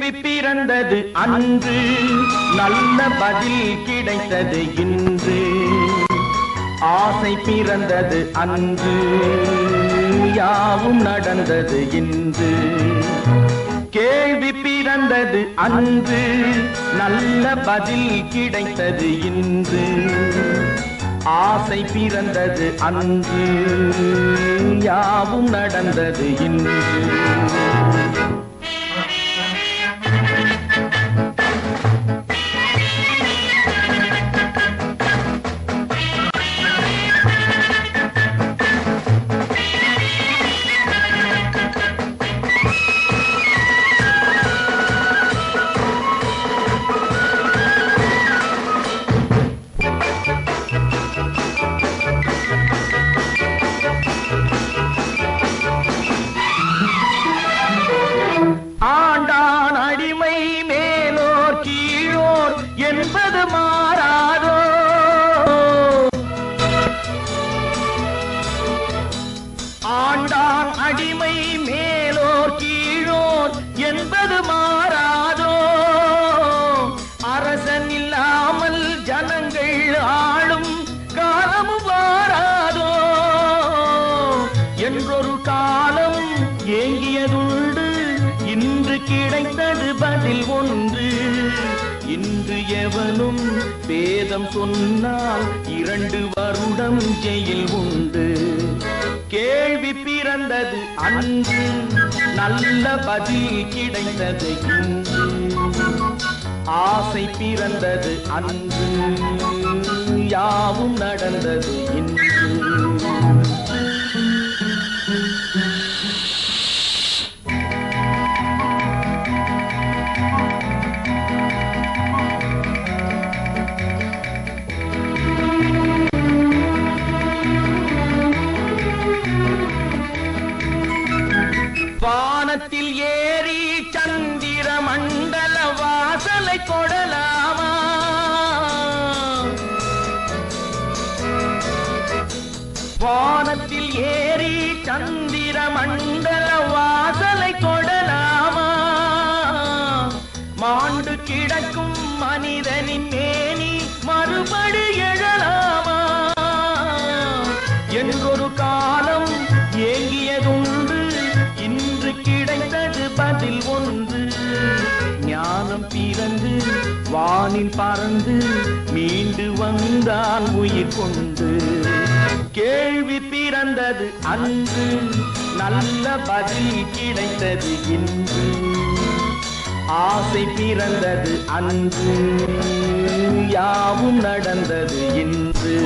கேள்வி பிறந்தது அன்று, நல்ல பதில் கிடைத்தது இன்று. ஆசை பிறந்தது அன்று, யாவும் நடந்தது இன்று. கேள்வி பிறந்தது அன்று, நல்ல பதில் கிடைத்தது இன்று. ஆசை பிறந்தது அன்று, யாவும் நடந்தது இன்று. ஆண்டான் அடிமை மேலோர் கீழோர் என்பது மாறாதோ. ஆண்டான் அடிமை மேலோர் கீழோர் என்பது மாறாதோ. அரசன் இல்லாமல் ஜனங்கள் ஆளும் காலமும் மாறாதோ. என்றொரு காலம் ஏங்கியதுண்டு, இன்று கிடைத்தது பதில் ஒன்று. இன்று எவனும் வேதம் சொன்னால் 2 வருடம் ஜெயில் உண்டு. கேள்வி பிறந்தது அன்று, நல்ல பதில் கிடைத்தது இன்று. ஆசை பிறந்தது அன்று, யாவும் நடந்தது இன்று. வானத்தில் ஏறி சந்திர மண்டல வாசலை கொடலாமா? வானத்தில் ஏறி சந்திர மண்டல வாசலை கொடலாமா? மாண்டு கிடக்கும் மனிதனின் மேனி மறுபடி எழலாமா? என்றொரு காலம் ஏங்கியதுண்டு, இன்று கிடைத்தது பதில் ஒன்று. ஞானம் பிறந்து வானில் பறந்து மீண்டு வந்தான் உயிர் கொண்டு. கேள்வி பிறந்தது அன்று, நல்ல பதில் கிடைத்தது இன்று. ஆசை பிறந்தது அன்று, யாவும் நடந்தது இன்று.